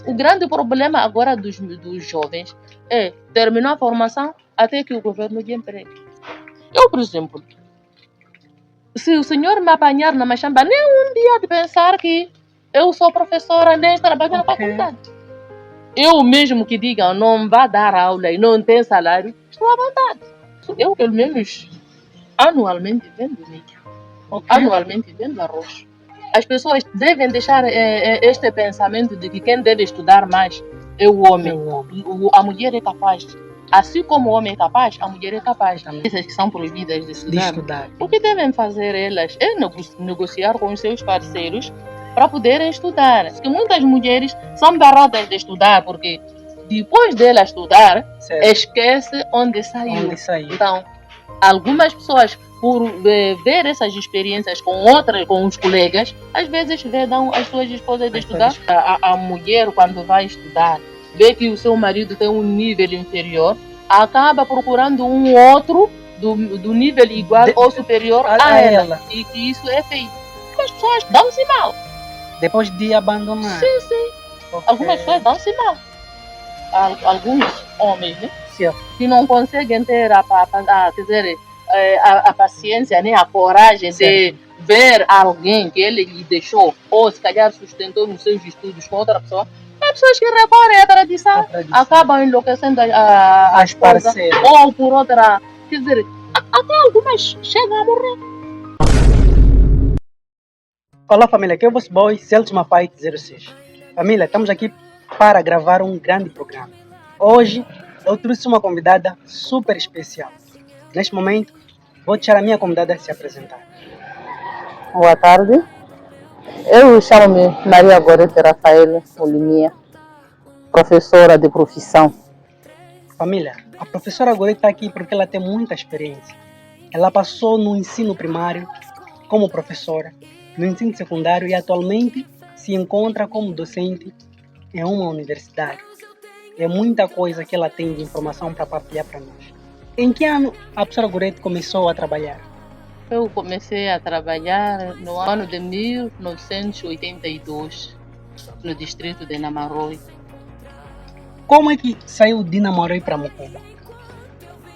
O grande problema agora dos jovens é terminar a formação até que o governo dê emprego. Eu, por exemplo, se o senhor me apanhar na machamba, nem um dia de pensar que eu sou professora, nem trabalho na faculdade. Eu mesmo que diga não vá dar aula e não tem salário, estou à vontade. Eu, pelo menos, anualmente vendo milho. Anualmente vendo arroz. As pessoas devem deixar este pensamento de que quem deve estudar mais é o homem. A mulher é capaz. Assim como o homem é capaz, a mulher é capaz. Essas que são proibidas de estudar. O que devem fazer elas é negociar com os seus parceiros para poderem estudar. Porque muitas mulheres são barradas de estudar, porque depois dela estudar, esquece onde saiu. Então, algumas pessoas, por ver essas experiências com os colegas, às vezes vedam as suas esposas de estudar. A mulher, quando vai estudar, vê que o seu marido tem um nível inferior, acaba procurando um outro do nível igual ou superior a ela. E que isso é feito. As pessoas dão-se mal. Depois de abandonar. Sim. Algumas pessoas dão-se mal. Alguns homens, né? Que não conseguem ter a paciência, né? A coragem de ver alguém que ele lhe deixou, ou se calhar sustentou nos seus estudos com outra pessoa. As pessoas que recorrem à tradição acabam enlouquecendo as parceiras. Ou por outra. Quer dizer, até algumas chegam a morrer. Olá família, aqui é o vosso boy, Celso Mapai 06. Família, estamos aqui para gravar um grande programa. Hoje eu trouxe uma convidada super especial. Neste momento, vou deixar a minha convidada se apresentar. Boa tarde. Eu chamo-me Maria Gorete Rafael Oliminha, professora de profissão. Família, a professora Gorete está aqui porque ela tem muita experiência. Ela passou no ensino primário como professora, no ensino secundário e atualmente se encontra como docente em uma universidade. É muita coisa que ela tem de informação para partilhar para nós. Em que ano a professora Gorete começou a trabalhar? Eu comecei a trabalhar no ano de 1982, no distrito de Namaroi. Como é que saiu de Namaroi para Mucuba?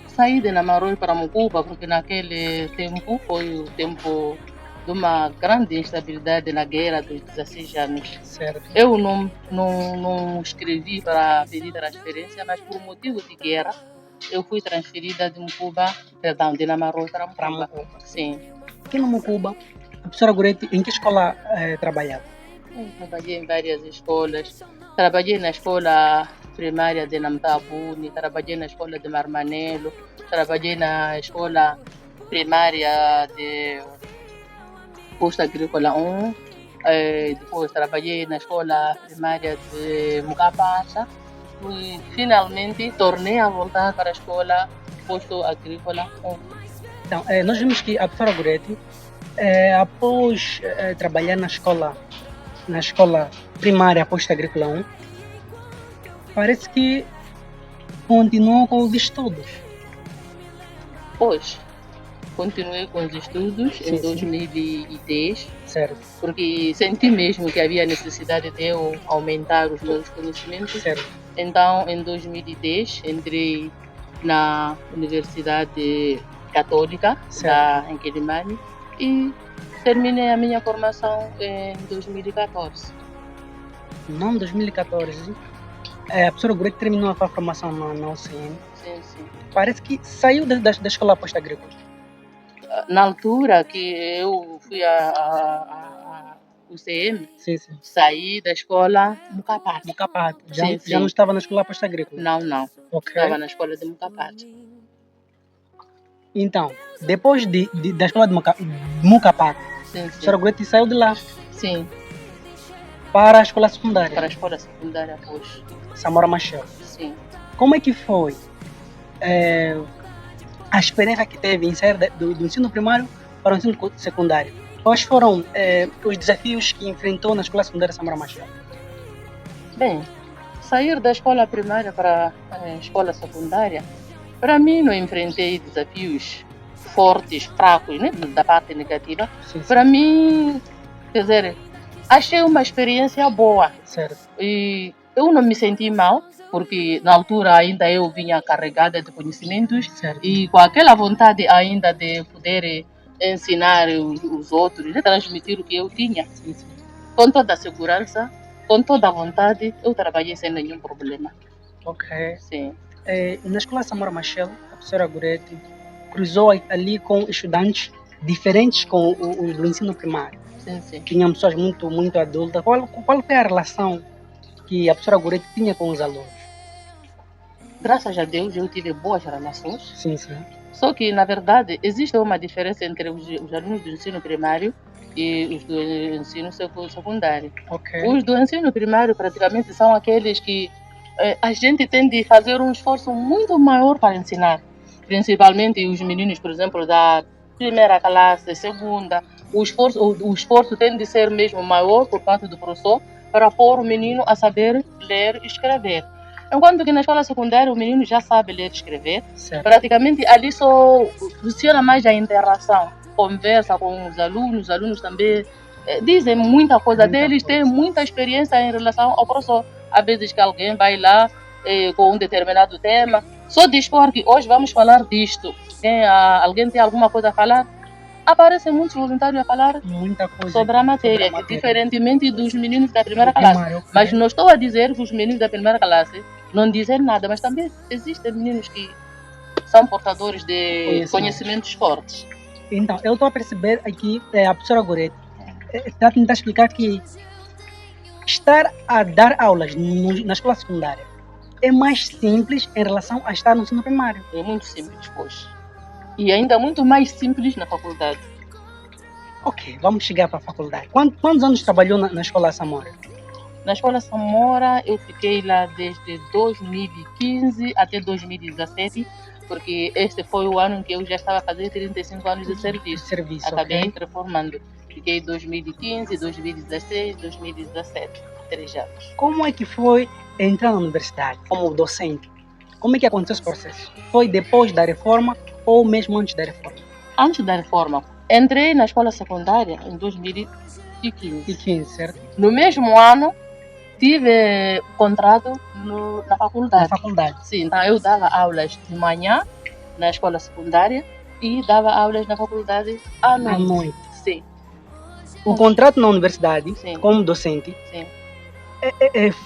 Saí de Namaroi para Mucuba porque naquele tempo foi o tempo de uma grande instabilidade na guerra dos 16 anos. Certo. Eu não escrevi para pedir transferência, mas por motivo de guerra, eu fui transferida de Namaroi para Mucuba. Sim. Aqui no Mucuba, a professora Gorete, em que escola trabalhava? Eu trabalhei em várias escolas. Trabalhei na escola primária de Namtabuni, trabalhei na escola de Marmanelo, trabalhei na escola primária de Posto Agrícola 1, depois trabalhei na escola primária de Mucapacha e finalmente tornei a voltar para a escola Posto Agrícola 1. Então, nós vimos que a professora Gorete, após trabalhar na escola primária Posto Agrícola 1, parece que continuou com os estudos. Pois, continuei com os estudos em 2010, certo. Porque senti mesmo que havia necessidade de eu aumentar os meus conhecimentos. Certo. Então, em 2010, entrei na Universidade Católica em Quilimane e terminei a minha formação em 2014. Não, em 2014. A professora Gorete terminou a sua formação na UCM. Sim. Parece que saiu da escola Posto Agrícola. Na altura que eu fui a UCM, saí da escola Mucapato. Já não estava na escola Posto Agrícola? Não. Estava na escola de Mucapato. Então, depois da escola de Mucapato, a professora Gorete saiu de lá? Sim. Para a escola secundária? Para a escola secundária, pois. Samora Machel? Sim. Como é que foi a experiência que teve em sair do ensino primário para o ensino secundário? Quais foram os desafios que enfrentou na escola secundária Samora Machel? Bem, sair da escola primária para a escola secundária, para mim não enfrentei desafios fortes, fracos, né, da parte negativa. Para mim, quer dizer, achei uma experiência boa. Certo. E eu não me senti mal, porque na altura ainda eu vinha carregada de conhecimentos Certo. e com aquela vontade ainda de poder ensinar os outros, de transmitir o que eu tinha. Sim, sim. Com toda a segurança, com toda a vontade, eu trabalhei sem nenhum problema. Ok. Sim. Na escola Samora Machel, a professora Gorete cruzou ali com estudantes diferentes com o do ensino primário. Sim, sim. Tinham pessoas muito adultas. Qual foi a relação que a professora Gorete tinha com os alunos? Graças a Deus eu tive boas relações. Sim, sim. Só que, na verdade, existe uma diferença entre os alunos do ensino primário e os do ensino secundário. Ok. Os do ensino primário praticamente são aqueles que a gente tem de fazer um esforço muito maior para ensinar. Principalmente os meninos, por exemplo, da primeira classe, segunda. O esforço tem de ser mesmo maior por parte do professor para pôr o menino a saber ler e escrever. Enquanto que na escola secundária o menino já sabe ler e escrever, Certo. praticamente ali só funciona mais a interação, conversa com os alunos também dizem muita coisa Muita deles, coisa. têm muita experiência em relação ao professor. Às vezes que alguém vai lá com um determinado tema, só dispor que hoje vamos falar disto. Alguém tem alguma coisa a falar? Aparecem muitos voluntários a falar Muita coisa. sobre a matéria, que diferentemente dos meninos da primeira classe. Primário, ok. Mas não estou a dizer que os meninos da primeira classe não dizem nada, mas também existem meninos que são portadores de conhecimentos fortes. Então, eu estou a perceber aqui, a professora Gorete está a tentar explicar que estar a dar aulas na escola secundária é mais simples em relação a estar no ensino primário. É muito simples, pois. E ainda muito mais simples na faculdade. Ok, vamos chegar para a faculdade. Quantos anos trabalhou na escola Samora? Na escola Samora eu fiquei lá desde 2015 até 2017, porque este foi o ano em que eu já estava a fazer 35 anos de serviço. Acabei reformando. Fiquei 2015, 2016, 2017, 3 anos. Como é que foi entrar na universidade como docente? Como é que aconteceu esse processo? Foi depois da reforma ou mesmo antes da reforma? Antes da reforma. Entrei na escola secundária em 2015. Certo? No mesmo ano, tive contrato na faculdade. Na faculdade. Sim, então eu dava aulas de manhã na escola secundária e dava aulas na faculdade à noite. Sim. O contrato na universidade, sim, como docente, sim,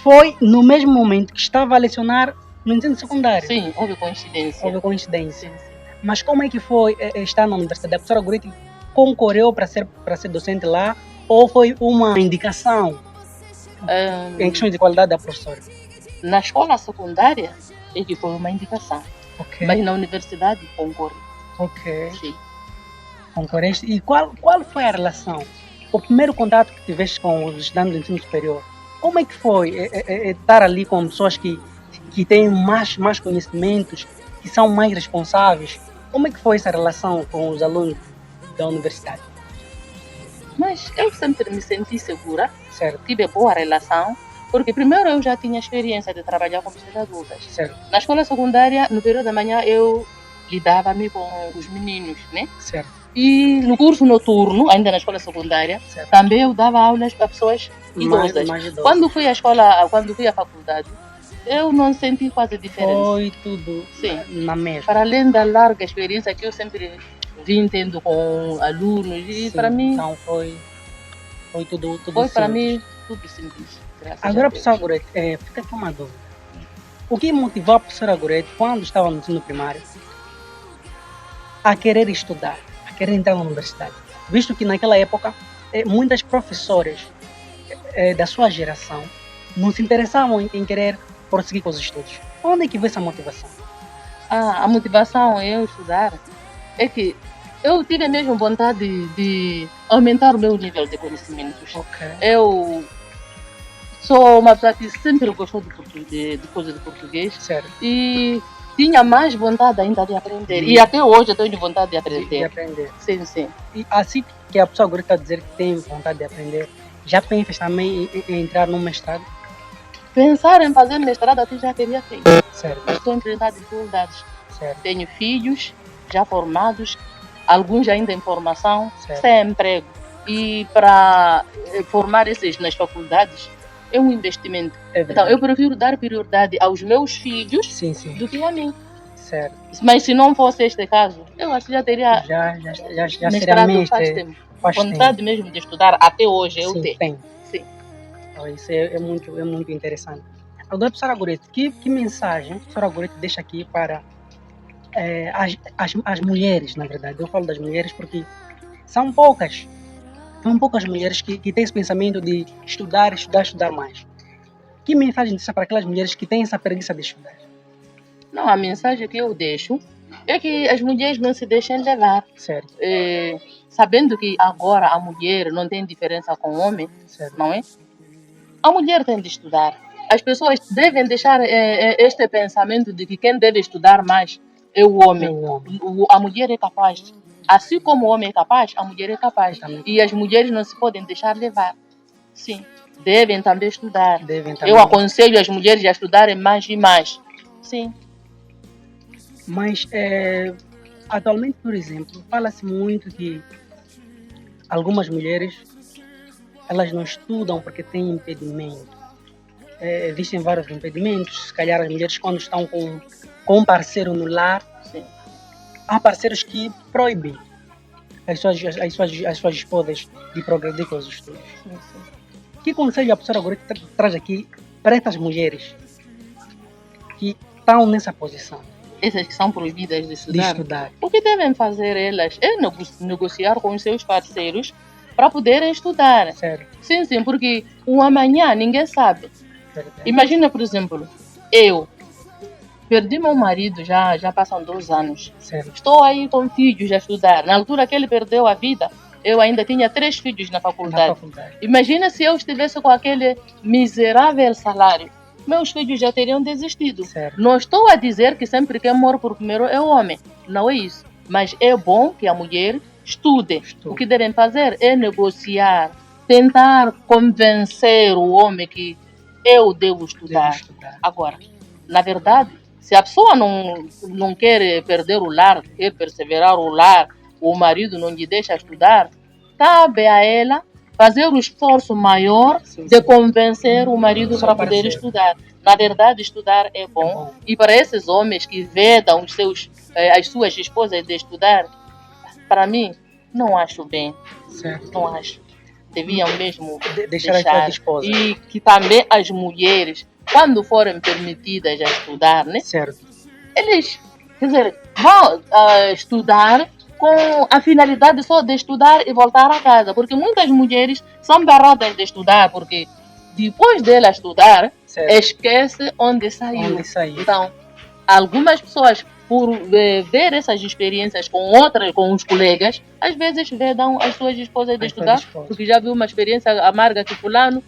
foi no mesmo momento que estava a lecionar no ensino secundário? Sim, houve coincidência. Houve coincidência. Sim, sim. Mas como é que foi estar na universidade? A professora Gorete concorreu para ser docente lá ou foi uma indicação em questão de qualidade da professora? Na escola secundária é que foi uma indicação. Okay. Mas na universidade concorri. Ok. Sim. Concorreste. E qual foi a relação? O primeiro contato que tiveste com os estudantes do ensino superior, como é que foi estar ali com pessoas que têm mais conhecimentos, que são mais responsáveis? Como é que foi essa relação com os alunos da universidade? Mas eu sempre me senti segura. Certo. Tive boa relação, porque primeiro eu já tinha experiência de trabalhar com pessoas adultas. Certo. Na escola secundária, no período da manhã, eu lidava-me com os meninos, né? Certo. E no curso noturno, ainda na escola secundária, certo, também eu dava aulas para pessoas idosas. Mais idosas. Quando fui à faculdade, eu não senti quase diferença. Foi tudo na mesma. Para além da larga experiência que eu sempre vim tendo com alunos, e para mim... Então foi tudo foi simples. Para mim tudo simples. Agora, professora Gorete, fica aqui uma dúvida. O que motivou a professora Gorete, quando estava no ensino primário, a querer estudar, a querer entrar na universidade? Visto que naquela época, muitas professoras da sua geração não se interessavam em querer prosseguir com os estudos. Onde é que veio essa motivação? A motivação em eu estudar é que eu tive mesmo vontade de aumentar o meu nível de conhecimentos. Okay. Eu sou uma pessoa que sempre gostou de coisas de português. Certo. E tinha mais vontade ainda de aprender. E até hoje eu tenho vontade de aprender. De aprender. Sim, sim. E assim que a pessoa agora está a dizer que tem vontade de aprender, já pensas também em entrar num mestrado? Pensar em fazer mestrado até já teria feito. Certo. Mas estou a enfrentar dificuldades. Certo. Tenho filhos já formados, alguns ainda em formação, certo, sem emprego. E para formar esses nas faculdades é um investimento. É Então, verdade. eu prefiro dar prioridade aos meus filhos Sim, sim. do que a mim. Certo. Mas se não fosse este caso, eu acho que já teria Já seria mestrado faz mestre. tempo. Faz Vontade tempo. mesmo de estudar até hoje eu Sim, tenho. tem. Sim. Então, isso é muito interessante. Agora, professora Gorete, que mensagem a professora Gorete deixa aqui para as mulheres, na verdade? Eu falo das mulheres porque são poucas mulheres que têm esse pensamento de estudar mais. Que mensagem deixa para aquelas mulheres que têm essa preguiça de estudar? Não, a mensagem que eu deixo é que as mulheres não se deixem levar. Certo, Sabendo que agora a mulher não tem diferença com o homem, certo. não é? A mulher tem de estudar. As pessoas devem deixar este pensamento de que quem deve estudar mais é o homem. É o homem. A mulher é capaz. Assim como o homem é capaz, a mulher é capaz. Também. E as mulheres não se podem deixar levar. Sim, devem também estudar. Devem também. Eu aconselho as mulheres a estudarem mais e mais. Sim. Mas, atualmente, por exemplo, fala-se muito que algumas mulheres elas não estudam porque têm impedimento. Existem vários impedimentos. Se calhar as mulheres quando estão com um parceiro no lar, Sim. há parceiros que proíbem as suas esposas de progredir com os estudos. Sim, sim. Que conselho a professora Gorete traz aqui para essas mulheres que estão nessa posição Essas que são proibidas de de estudar. estudar? O que devem fazer elas é negociar com os seus parceiros para poderem estudar. Sério? Sim, sim, porque o amanhã ninguém sabe. Verdade. Imagina, por exemplo, eu perdi meu marido já passam 2 anos. Sério? Estou aí com filhos a estudar. Na altura que ele perdeu a vida, eu ainda tinha 3 filhos na Na faculdade. faculdade. Imagina se eu estivesse com aquele miserável salário. Meus filhos já teriam desistido. Sério? Não estou a dizer que sempre quem morre por primeiro é o homem. Não é isso. Mas é bom que a mulher estude. Estude. O que devem fazer é negociar, tentar convencer o homem que eu devo estudar. Devo estudar. Agora, na verdade, se a pessoa não quer perder o lar, quer perseverar o lar, o marido não lhe deixa estudar, cabe a ela fazer o esforço maior Sim, de sim. convencer o marido Seu para poder parceiro. estudar. Na verdade, estudar é bom. É bom. E para esses homens que vedam as suas esposas de estudar, para mim, não acho bem. Certo. Não acho. Deviam mesmo Deixar as suas esposas. E que também as mulheres, quando forem permitidas a estudar, né? Certo. Eles, quer dizer, vão estudar com a finalidade só de estudar e voltar a casa. Porque muitas mulheres são barradas de estudar, porque depois dela estudar, Certo. esquece onde saiu. Onde saiu. Então, algumas pessoas, por ver essas experiências com os colegas, às vezes vedam as suas esposas de As suas estudar, esposas. porque já viu uma experiência amarga que fulano,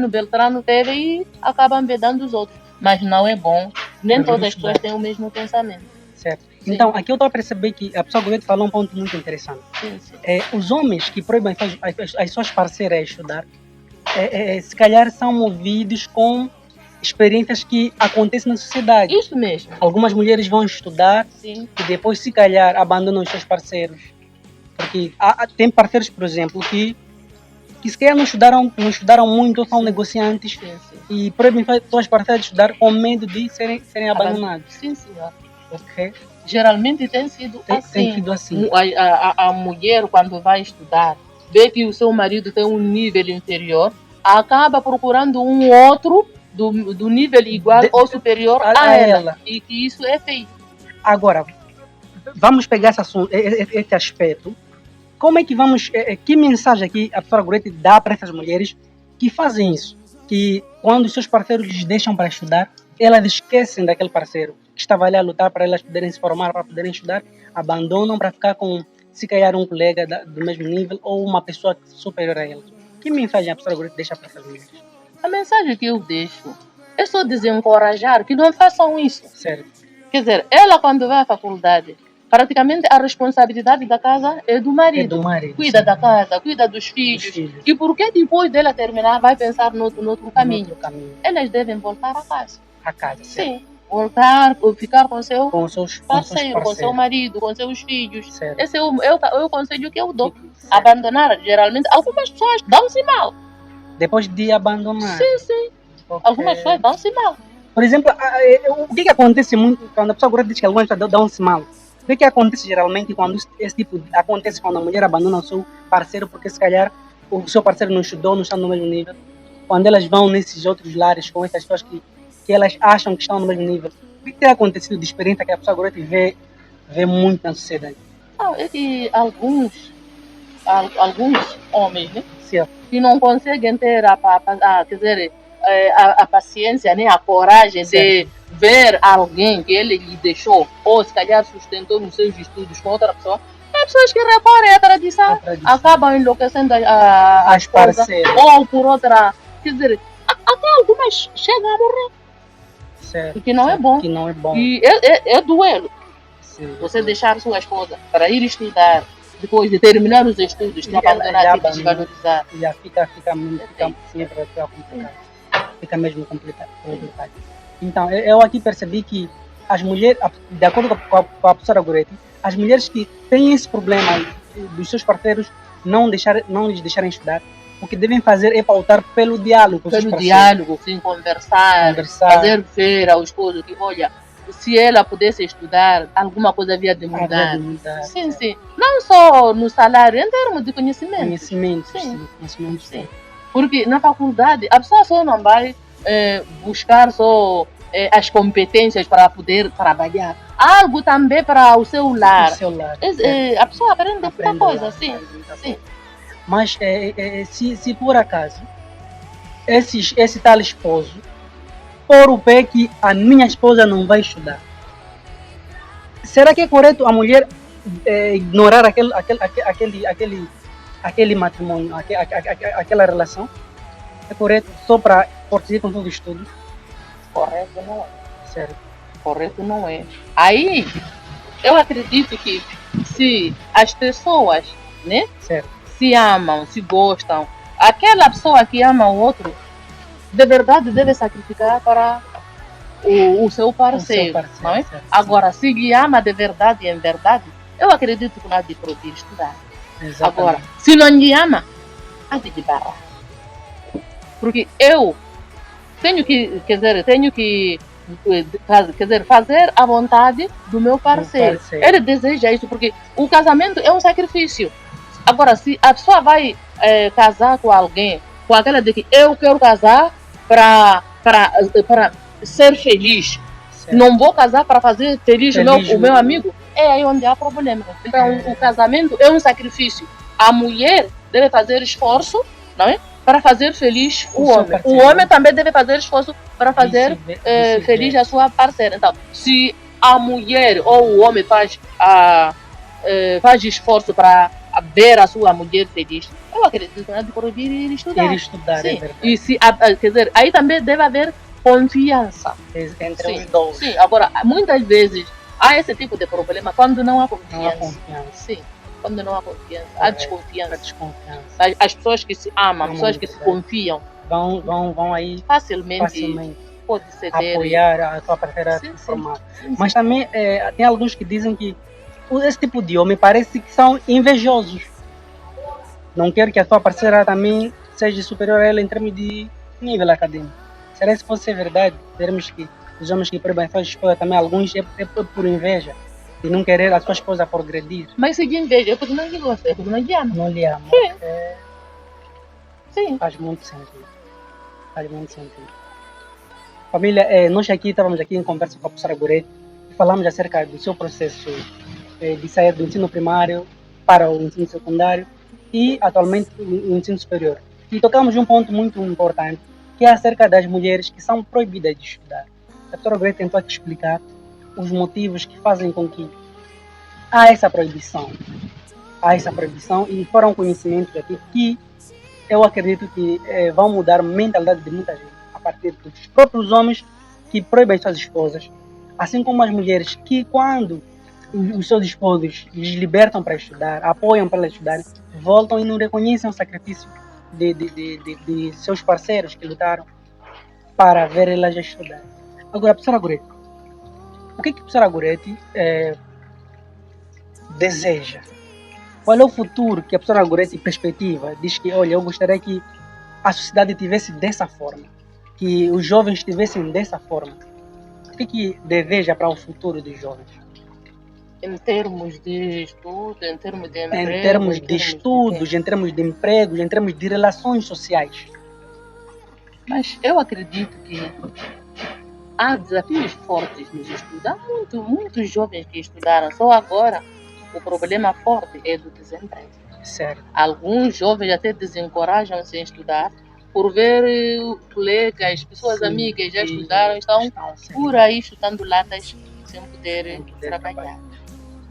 Beltrano teve e acabam vedando os outros. Mas não é bom. Nem Mas todas vamos as pessoas estudar. têm o mesmo pensamento. Certo. Sim. Então, aqui eu estou a perceber que a pessoa Gorete falou um ponto muito interessante. Sim, sim. Os homens que proíbem as suas parceiras a estudar, se calhar são movidos com experiências que acontecem na sociedade. Isso mesmo. Algumas mulheres vão estudar Sim. e depois, se calhar, abandonam os seus parceiros. Porque tem parceiros, por exemplo, que se calhar não estudaram muito, ou são Sim. negociantes Sim, sim. e proíbem suas parceiras de estudar com medo de serem abandonados. Sim, senhor. Ok? Geralmente tem sido assim. Tem sido assim. A mulher, quando vai estudar, vê que o seu marido tem um nível inferior, acaba procurando um outro do nível igual ou superior a ela. E que isso é feito. Agora, vamos pegar esse aspecto. Como é que vamos... que mensagem aqui a professora Gorete dá para essas mulheres que fazem isso? Que quando os seus parceiros lhes deixam para estudar, elas esquecem daquele parceiro que estava ali a lutar para elas poderem se formar, para poderem estudar, abandonam para ficar com, se calhar, um colega do mesmo nível ou uma pessoa superior a elas. Que mensagem a professora Gorete deixa para essas mulheres? A mensagem que eu deixo é só desencorajar que não façam isso. Certo. Quer dizer, ela quando vai à faculdade, praticamente a responsabilidade da casa é do marido. É do marido. Cuida sim. da casa, cuida dos filhos. E porque depois dela terminar vai pensar no outro caminho. No outro caminho. Elas devem voltar a casa. A casa, certo? Sim. voltar, ou ficar com seu com seus parceiro, com seu parceiros. marido, com seus filhos. Certo. Esse é o conselho que eu dou. Certo. Abandonar, geralmente, algumas pessoas dão-se mal. Depois de abandonar. Sim. Ok. Algumas pessoas dão-se mal. Por exemplo, o que acontece muito quando a pessoa agora diz que algumas pessoas dão-se mal? O que acontece geralmente quando esse tipo acontece quando a mulher abandona o seu parceiro porque se calhar o seu parceiro não estudou, não está no mesmo nível? Quando elas vão nesses outros lares com essas pessoas que elas acham que estão no mesmo nível, o que tem acontecido de experiência que a pessoa agora vê muito na sociedade? É que alguns homens, né, Certo. que não conseguem ter quer dizer, a paciência, né, a coragem de ver alguém que ele lhe deixou, ou se calhar sustentou nos seus estudos com outra pessoa, é pessoas que recorrem à tradição, acabam enlouquecendo a esposa, ou por outra, quer dizer, até algumas chegam a morrer. Certo. Que não é bom. Que não é bom. E é duelo. Sim. Você deixar sua esposa para ir estudar, depois de terminar os estudos, te abandonar e te desvalorizar. Já fica complicado. Fica mesmo complicado. Então, eu aqui percebi que as mulheres, de acordo com a professora Goretti, as mulheres que têm esse problema dos seus parceiros não lhes deixarem estudar, o que devem fazer é pautar pelo diálogo. Pelo diálogo, sim, conversar, fazer ver ao esposo que, olha, se ela pudesse estudar, alguma coisa havia de mudar. Sim. Não só no salário, em termos de conhecimento. Sim. Porque na faculdade, a pessoa só não vai buscar só as competências para poder trabalhar. Algo também para o seu lar. A pessoa aprende muita coisa, sim. Mas se por acaso esse tal esposo for o pé que a minha esposa não vai estudar, será que é correto a mulher ignorar aquele matrimônio, aquela relação? É correto só para prosseguir com os estudos? Correto não é. Certo. Correto não é. Aí, eu acredito que se as pessoas, né, certo, se amam, se gostam, aquela pessoa que ama o outro, de verdade deve sacrificar para o seu parceiro. Não é? Certo. Agora, se lhe ama de verdade e em verdade, eu acredito que não há de proibir estudar. Exatamente. Agora, se não lhe ama, há de barrar. Porque eu tenho que fazer a vontade do meu parceiro. Ele deseja isso, porque o casamento é um sacrifício. Agora, se a pessoa vai casar com alguém, com aquela de que eu quero casar para ser feliz, não vou casar para fazer feliz o meu amigo, é aí onde há problema. Então, o casamento é um sacrifício. A mulher deve fazer esforço, não é? Para fazer feliz o homem. O homem também deve fazer esforço para fazer feliz a sua parceira. Então, se a mulher ou o homem faz esforço para ver a sua mulher feliz, eu acredito que não é de proibir ir estudar. Sim. É verdade. E quer dizer, aí também deve haver confiança entre os dois. Sim, agora, muitas vezes há esse tipo de problema quando não há confiança. Sim. Quando não há confiança, há desconfiança. As pessoas que se amam, as pessoas que se confiam, vão aí facilmente pode ceder, apoiar a sua parceira formada. Mas também tem alguns que dizem que esse tipo de homem parece que são invejosos. Não quer que a sua parceira também seja superior a ela em termos de nível acadêmico. Será que se fosse verdade, termos que os homens que proibem a sua esposa também, alguns é por inveja? E não querer a sua esposa progredir. Mas se de inveja, é porque não lhe gosta, é porque não lhe ama. Não lhe ama. Sim. Faz muito sentido. Família, nós estávamos aqui em conversa com a professora Goretti e falamos acerca do seu processo de sair do ensino primário para o ensino secundário e atualmente o ensino superior. E tocamos um ponto muito importante, que é acerca das mulheres que são proibidas de estudar. A professora Goretti tentou aqui explicar os motivos que fazem com que há essa proibição e foram conhecimentos aqui que eu acredito que vão mudar a mentalidade de muita gente, a partir dos próprios homens que proíbem suas esposas, assim como as mulheres que quando os seus esposos lhes libertam para estudar, apoiam para elas estudarem, voltam e não reconhecem o sacrifício de seus parceiros que lutaram para ver elas estudar. Agora, professora Goretti, o que a professora Gorete deseja? Qual é o futuro que a professora Gorete perspectiva? Diz que, olha, eu gostaria que a sociedade tivesse dessa forma, que os jovens tivessem dessa forma. O que deseja para o futuro dos jovens? Em termos de estudo, em termos de emprego, Em termos de estudos, em termos de empregos, em termos de relações sociais. Mas eu acredito que há desafios fortes nos estudos. Há muitos jovens que estudaram, só agora o problema forte é do desemprego. Certo. Alguns jovens até desencorajam-se em estudar por ver colegas, pessoas Sim, amigas já sim, estudaram, estão sim. por aí chutando latas sem poder trabalhar.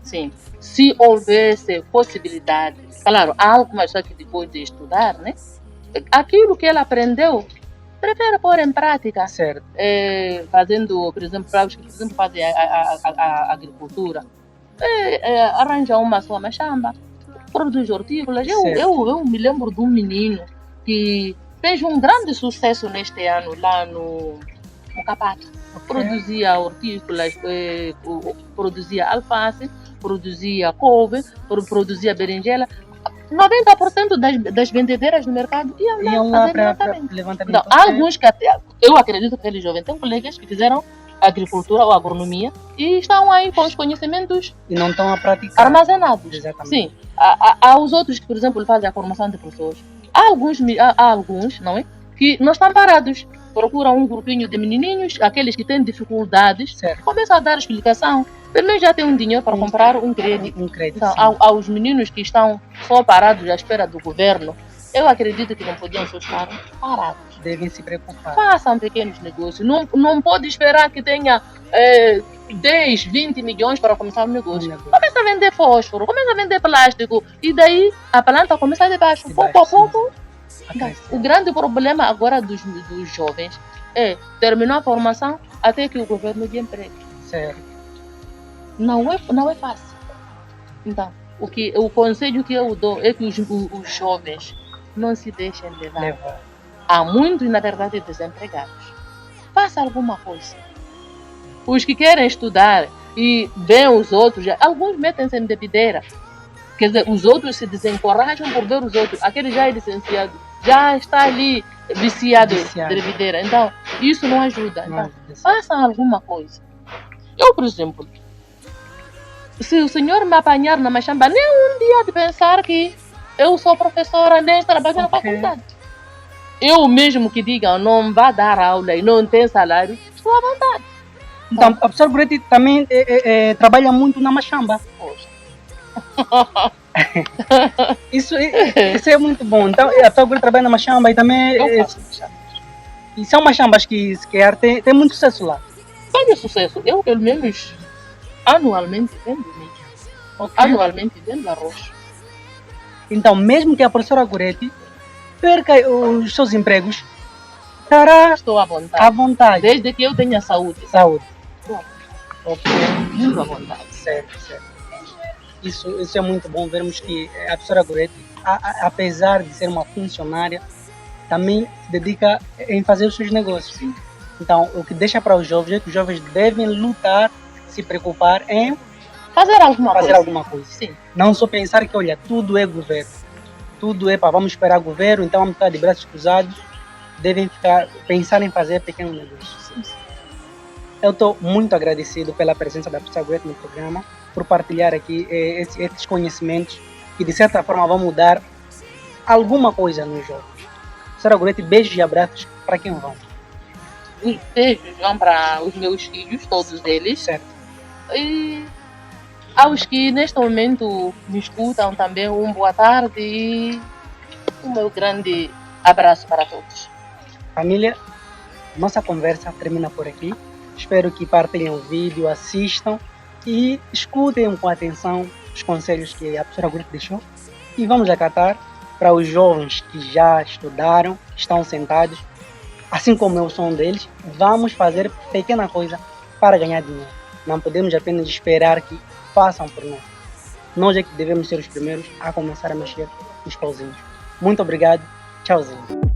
Sim, se houvesse possibilidade, claro, há algumas pessoas que depois de estudar, né, aquilo que ela aprendeu, prefere pôr em prática, Certo. fazendo, por exemplo, para os que, por exemplo, fazem a agricultura, arranja uma sua machamba, produz hortícolas. Eu me lembro de um menino que fez um grande sucesso neste ano lá no Capato. Okay. Produzia hortícolas, produzia alface, produzia couve, produzia berinjela. 90% das vendedeiras no mercado iam lá fazer levantamento. Então, há alguns que até, eu acredito que aquele jovem tem colegas que fizeram agricultura ou agronomia e estão aí com os conhecimentos e não estão a praticar armazenados. Exatamente. Sim, há os outros que, por exemplo, fazem a formação de professores. Há alguns, não é, que não estão parados. Procuram um grupinho de menininhos, aqueles que têm dificuldades, começam a dar explicação. Também já tem um dinheiro para comprar um crédito. Então, aos meninos que estão só parados à espera do governo, eu acredito que não podiam só estar parados. Devem se preocupar. Façam pequenos negócios. Não pode esperar que tenha 10, 20 milhões para começar um negócio. Começa a vender fósforo, começa a vender plástico. E daí a planta começa de baixo. Pouco a pouco. O grande problema agora dos jovens é terminar a formação até que o governo dê emprego. Certo. Não é fácil. Então, o conselho que eu dou é que os jovens não se deixem levar. Há muitos, na verdade, desempregados. Faça alguma coisa. Os que querem estudar e veem os outros, alguns metem-se em bebedeira. Quer dizer, os outros se desencorajam por ver os outros. Aquele já é licenciado, já está ali viciado de bebedeira. Então, isso não ajuda. Então, façam alguma coisa. Eu, por exemplo, se o senhor me apanhar na machamba, nem um dia de pensar que eu sou professora, nem trabalho na faculdade. Eu mesmo que diga não vai dar aula e não tem salário, estou à vontade. Então, a professora Gorete também trabalha muito na machamba. Poxa. Isso é muito bom. Então, a professora Gorete trabalha na machamba e também... Eu faço machamba. E são machambas que tem muito sucesso lá. Tem sucesso. Eu, pelo menos, anualmente vendo milho. Anualmente vendo arroz. Então, mesmo que a professora Gorete perca os seus empregos, estará estou à vontade. Desde que eu tenha saúde. Bom. Muito à vontade. Certo. Isso é muito bom vermos que a professora Gorete, apesar de ser uma funcionária, também se dedica em fazer os seus negócios. Sim. Então, o que deixa para os jovens é que os jovens devem lutar, se preocupar em fazer alguma coisa. Sim. Não só pensar que, olha, tudo é governo. Tudo é para vamos esperar o governo, então vamos ficar de braços cruzados. Devem pensar em fazer pequenos negócios. Sim. Eu estou muito agradecido pela presença da professora Gorete no programa, por partilhar aqui esses conhecimentos que de certa forma vão mudar alguma coisa nos jovens. Professora Gorete, beijos e abraços para quem vão. Os beijos vão para os meus filhos, todos eles. Certo. E aos que neste momento me escutam também, boa tarde e um meu grande abraço para todos. Família, nossa conversa termina por aqui. Espero que partilhem o vídeo, assistam e escutem com atenção os conselhos que a professora Gorete deixou. E vamos acatar para os jovens que já estudaram, estão sentados, assim como eu sou um deles, vamos fazer pequena coisa para ganhar dinheiro. Não podemos apenas esperar que façam por nós. Nós é que devemos ser os primeiros a começar a mexer nos pauzinhos. Muito obrigado. Tchauzinho.